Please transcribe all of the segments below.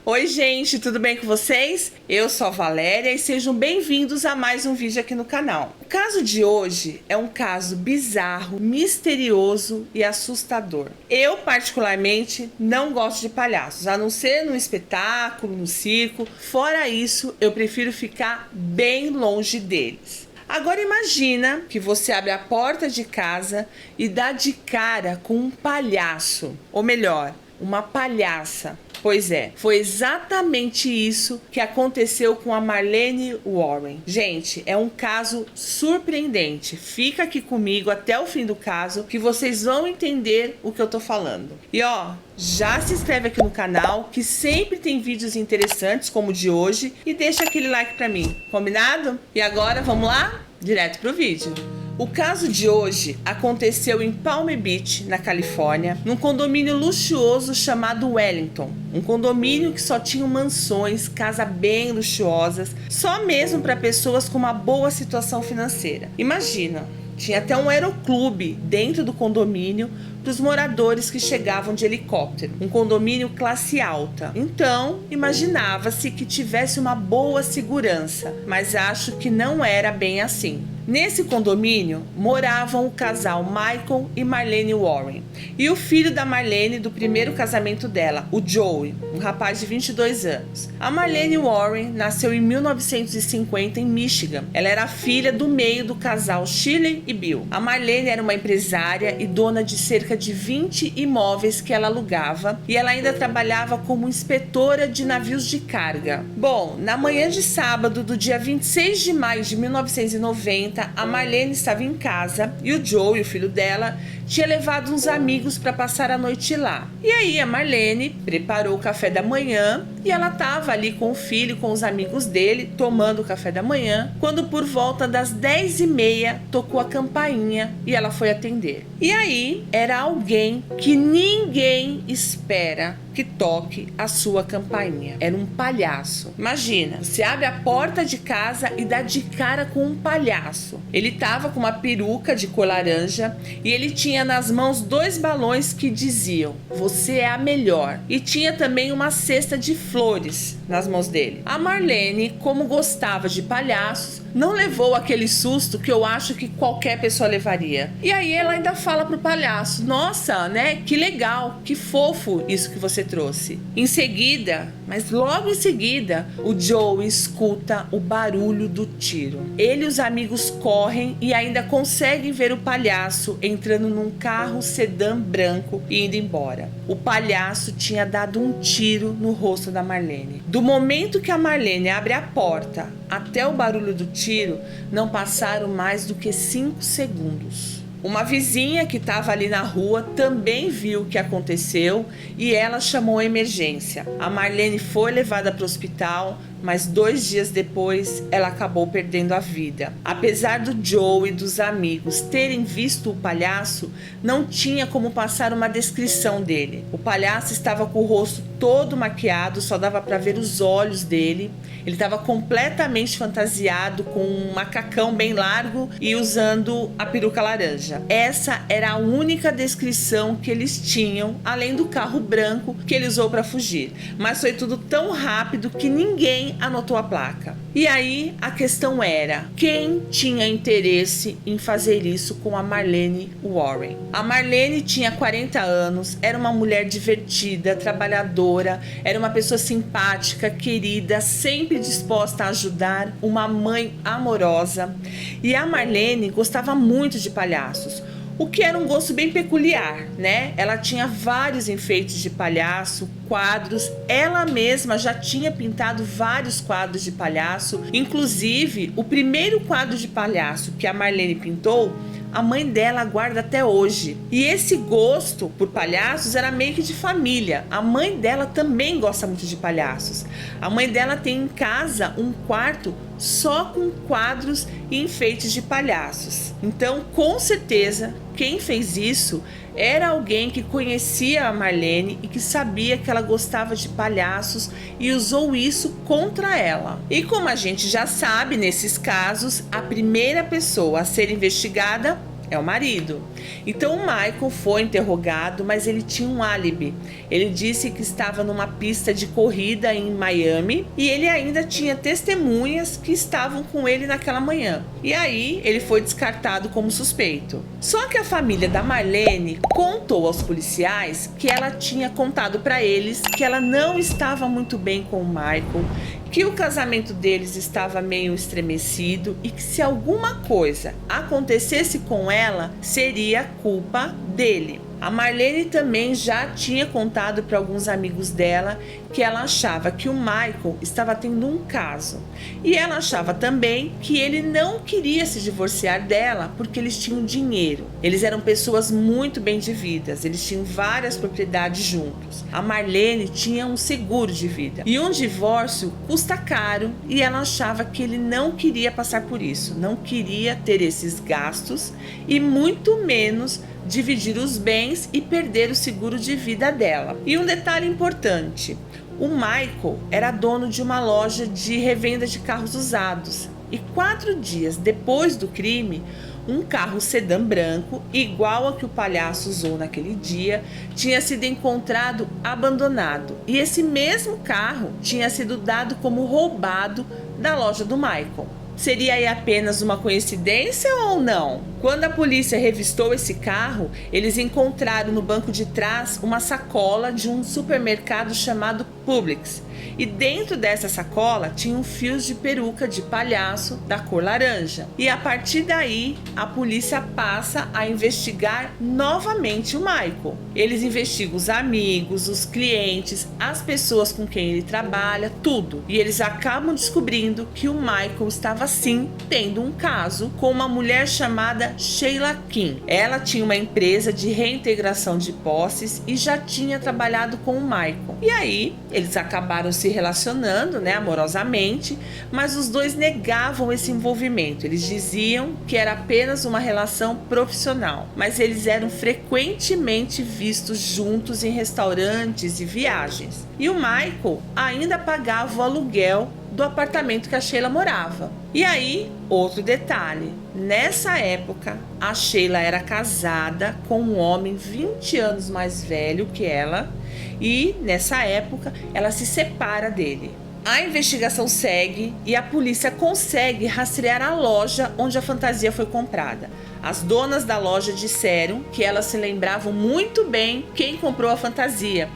Oi gente, tudo bem com vocês? Eu sou a Valéria e sejam bem-vindos a mais um vídeo aqui no canal. O caso de hoje é um caso bizarro, misterioso e assustador. Eu particularmente não gosto de palhaços, a não ser no espetáculo, no circo. Fora isso, eu prefiro ficar bem longe deles. Agora imagina que você abre a porta de casa e dá de cara com um palhaço, ou melhor, uma palhaça. Pois é, foi exatamente isso que aconteceu com a Marlene Warren. Gente, é um caso surpreendente. Fica aqui comigo até o fim do caso que vocês vão entender o que eu tô falando. E ó, já se inscreve aqui no canal que sempre tem vídeos interessantes como o de hoje e deixa aquele like pra mim, combinado? E agora vamos lá? Direto pro vídeo. O caso de hoje aconteceu em Palm Beach, na Califórnia, num condomínio luxuoso chamado Wellington. Um condomínio que só tinha mansões, casas bem luxuosas, só mesmo para pessoas com uma boa situação financeira. Imagina, tinha até um aeroclube dentro do condomínio para os moradores que chegavam de helicóptero. Um condomínio classe alta. Então, imaginava-se que tivesse uma boa segurança, mas acho que não era bem assim. Nesse condomínio moravam o casal Michael e Marlene Warren e o filho da Marlene do primeiro casamento dela, o Joey, um rapaz de 22 anos. A Marlene Warren nasceu em 1950 em Michigan. Ela era a filha do meio do casal Shirley e Bill. A Marlene era uma empresária e dona de cerca de 20 imóveis que ela alugava e ela ainda trabalhava como inspetora de navios de carga. Bom, na manhã de sábado do dia 26 de maio de 1990, a Marlene estava em casa e o Joe, o filho dela, tinha levado uns amigos para passar a noite lá. E aí a Marlene preparou o café da manhã e ela estava ali com o filho, com os amigos dele, tomando o café da manhã, quando por volta das 10h30 tocou a campainha e ela foi atender. E aí era alguém que ninguém espera que toque a sua campainha. Era um palhaço. Imagina, você abre a porta de casa e dá de cara com um palhaço. Ele tava com uma peruca de cor laranja e ele tinha nas mãos 2 balões que diziam: "Você é a melhor". E tinha também uma cesta de flores nas mãos dele. A Marlene, como gostava de palhaços, não levou aquele susto que eu acho que qualquer pessoa levaria. E aí ela ainda fala pro palhaço: "Nossa, né? Que legal, que fofo isso que você trouxe". Em seguida, mas logo em seguida, o Joe escuta o barulho do tiro. Ele e os amigos correm e ainda conseguem ver o palhaço entrando num carro sedã branco e indo embora. O palhaço tinha dado um tiro no rosto da Marlene. Do momento que a Marlene abre a porta até o barulho do tiro, não passaram mais do que 5 segundos. Uma vizinha que estava ali na rua também viu o que aconteceu e ela chamou a emergência. A Marlene foi levada para o hospital, mas 2 dias depois ela acabou perdendo a vida. Apesar do Joe e dos amigos terem visto o palhaço, não tinha como passar uma descrição dele. O palhaço estava com o rosto todo maquiado, só dava para ver os olhos dele. Ele estava completamente fantasiado com um macacão bem largo e usando a peruca laranja. Essa era a única descrição que eles tinham, além do carro branco que ele usou para fugir. Mas foi tudo tão rápido que ninguém anotou a placa. E aí a questão era: quem tinha interesse em fazer isso com a Marlene Warren? A Marlene tinha 40 anos, era uma mulher divertida, trabalhadora, era uma pessoa simpática, querida, sempre disposta a ajudar, uma mãe amorosa. E a Marlene gostava muito de palhaços, o que era um gosto bem peculiar, né? Ela tinha vários enfeites de palhaço, quadros, ela mesma já tinha pintado vários quadros de palhaço, inclusive o primeiro quadro de palhaço que a Marlene pintou, a mãe dela guarda até hoje. E esse gosto por palhaços era meio que de família. A mãe dela também gosta muito de palhaços. A mãe dela tem em casa um quarto só com quadros e enfeites de palhaços. Então, com certeza, quem fez isso era alguém que conhecia a Marlene e que sabia que ela gostava de palhaços e usou isso contra ela. E como a gente já sabe, nesses casos, a primeira pessoa a ser investigada é o marido. Então o Michael foi interrogado, mas ele tinha um álibi. Ele disse que estava numa pista de corrida em Miami e ele ainda tinha testemunhas que estavam com ele naquela manhã. E aí ele foi descartado como suspeito. Só que a família da Marlene contou aos policiais que ela tinha contado para eles que ela não estava muito bem com o Michael, que o casamento deles estava meio estremecido e que se alguma coisa acontecesse com ela, seria culpa dele. A Marlene também já tinha contado para alguns amigos dela que ela achava que o Michael estava tendo um caso. E ela achava também que ele não queria se divorciar dela porque eles tinham dinheiro. Eles eram pessoas muito bem de vida, eles tinham várias propriedades juntos. A Marlene tinha um seguro de vida. E um divórcio custa caro e ela achava que ele não queria passar por isso, não queria ter esses gastos e muito menos dividir os bens e perder o seguro de vida dela. E um detalhe importante, o Michael era dono de uma loja de revenda de carros usados e 4 dias depois do crime, um carro sedã branco, igual ao que o palhaço usou naquele dia, tinha sido encontrado abandonado. E esse mesmo carro tinha sido dado como roubado da loja do Michael. Seria aí apenas uma coincidência ou não? Quando a polícia revistou esse carro, eles encontraram no banco de trás uma sacola de um supermercado chamado Publix. E dentro dessa sacola tinham fios de peruca de palhaço da cor laranja. E a partir daí, a polícia passa a investigar novamente o Michael. Eles investigam os amigos, os clientes, as pessoas com quem ele trabalha, tudo. E eles acabam descobrindo que o Michael estava sim tendo um caso com uma mulher chamada Sheila Kim. Ela tinha uma empresa de reintegração de posses e já tinha trabalhado com o Michael. E aí, eles acabaram se relacionando, amorosamente, mas os dois negavam esse envolvimento. Eles diziam que era apenas uma relação profissional, mas eles eram frequentemente vistos juntos em restaurantes e viagens. E o Michael ainda pagava o aluguel do apartamento que a Sheila morava. E aí, outro detalhe, nessa época, a Sheila era casada com um homem 20 anos mais velho que ela, e nessa época ela se separa dele. A investigação segue e a polícia consegue rastrear a loja onde a fantasia foi comprada. As donas da loja disseram que elas se lembravam muito bem quem comprou a fantasia,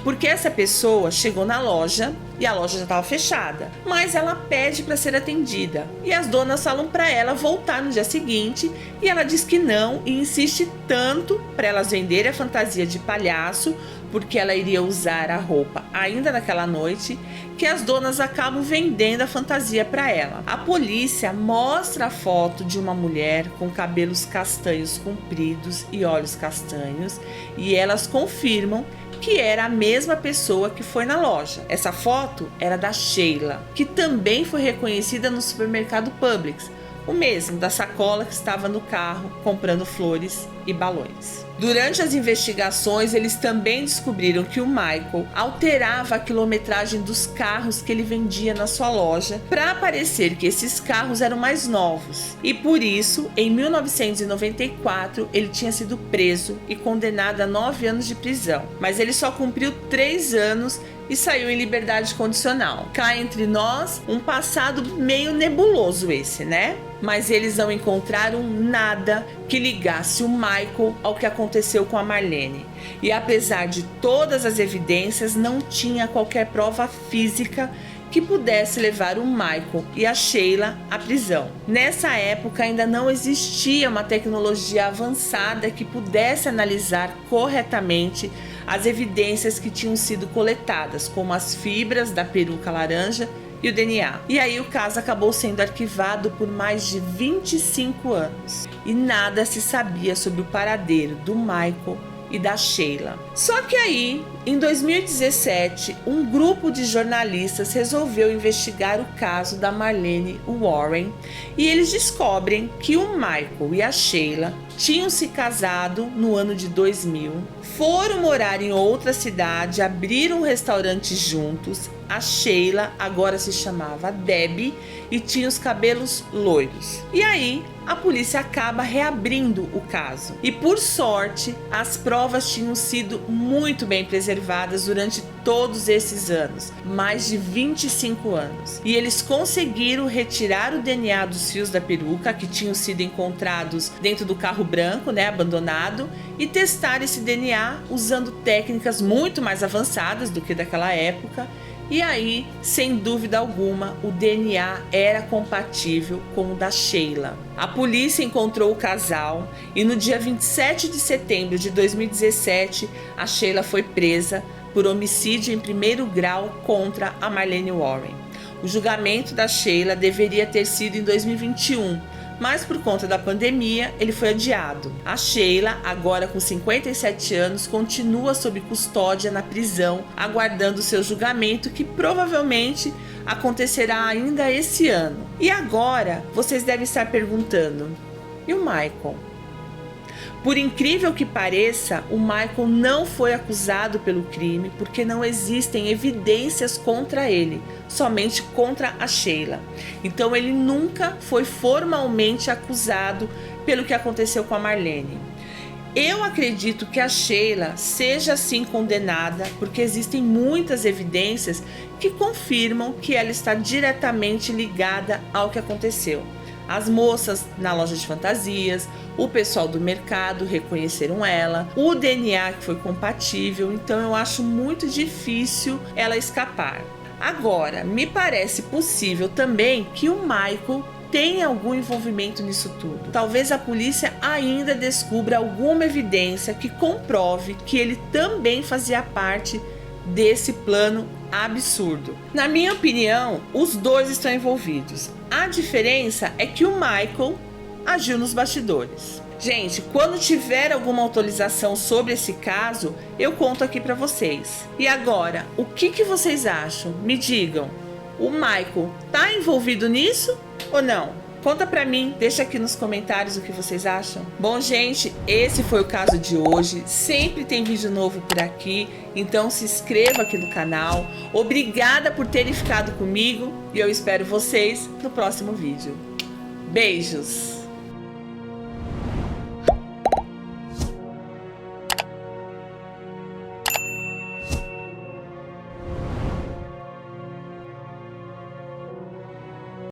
porque essa pessoa chegou na loja e a loja já estava fechada, mas ela pede para ser atendida e as donas falam para ela voltar no dia seguinte e ela diz que não e insiste tanto para elas venderem a fantasia de palhaço, porque ela iria usar a roupa ainda naquela noite, que as donas acabam vendendo a fantasia para ela. A polícia mostra a foto de uma mulher com cabelos castanhos compridos e olhos castanhos e elas confirmam que era a mesma pessoa que foi na loja. Essa foto era da Sheila, que também foi reconhecida no supermercado Publix, o mesmo da sacola que estava no carro comprando flores e balões. Durante as investigações, eles também descobriram que o Michael alterava a quilometragem dos carros que ele vendia na sua loja para parecer que esses carros eram mais novos. E por isso, em 1994, ele tinha sido preso e condenado a 9 anos de prisão. Mas ele só cumpriu 3 anos e saiu em liberdade condicional. Cá entre nós, um passado meio nebuloso esse, né? Mas eles não encontraram nada que ligasse o Michael ao que aconteceu com a Marlene. E apesar de todas as evidências, não tinha qualquer prova física que pudesse levar o Michael e a Sheila à prisão. Nessa época ainda não existia uma tecnologia avançada que pudesse analisar corretamente as evidências que tinham sido coletadas, como as fibras da peruca laranja e o DNA. E aí o caso acabou sendo arquivado por mais de 25 anos. E nada se sabia sobre o paradeiro do Michael e da Sheila. Só que aí, Em 2017, um grupo de jornalistas resolveu investigar o caso da Marlene Warren e eles descobrem que o Michael e a Sheila tinham se casado no ano de 2000, foram morar em outra cidade, abriram um restaurante juntos. A Sheila agora se chamava Debbie e tinha os cabelos loiros. E aí, a polícia acaba reabrindo o caso. E por sorte, as provas tinham sido muito bem preservadas durante todos esses anos, mais de 25 anos. E eles conseguiram retirar o DNA dos fios da peruca que tinham sido encontrados dentro do carro branco, abandonado, e testar esse DNA usando técnicas muito mais avançadas do que daquela época. E aí, sem dúvida alguma, o DNA era compatível com o da Sheila. A polícia encontrou o casal e no dia 27 de setembro de 2017, a Sheila foi presa por homicídio em primeiro grau contra a Marlene Warren. O julgamento da Sheila deveria ter sido em 2021, mas por conta da pandemia ele foi adiado. A Sheila, agora com 57 anos, continua sob custódia na prisão, aguardando seu julgamento, que provavelmente acontecerá ainda esse ano. E agora vocês devem estar perguntando: e o Michael? Por incrível que pareça, o Michael não foi acusado pelo crime porque não existem evidências contra ele, somente contra a Sheila. Então ele nunca foi formalmente acusado pelo que aconteceu com a Marlene. Eu acredito que a Sheila seja sim condenada porque existem muitas evidências que confirmam que ela está diretamente ligada ao que aconteceu. As moças na loja de fantasias, o pessoal do mercado reconheceram ela, o DNA que foi compatível, então eu acho muito difícil ela escapar. Agora, me parece possível também que o Michael tenha algum envolvimento nisso tudo. Talvez a polícia ainda descubra alguma evidência que comprove que ele também fazia parte desse plano absurdo. Na minha opinião, os dois estão envolvidos. A diferença é que o Michael agiu nos bastidores. Gente, quando tiver alguma atualização sobre esse caso, eu conto aqui para vocês. E agora, o que vocês acham? Me digam, o Michael tá envolvido nisso ou não? Conta pra mim, deixa aqui nos comentários o que vocês acham. Bom, gente, esse foi o caso de hoje. Sempre tem vídeo novo por aqui, então se inscreva aqui no canal. Obrigada por terem ficado comigo e eu espero vocês no próximo vídeo. Beijos!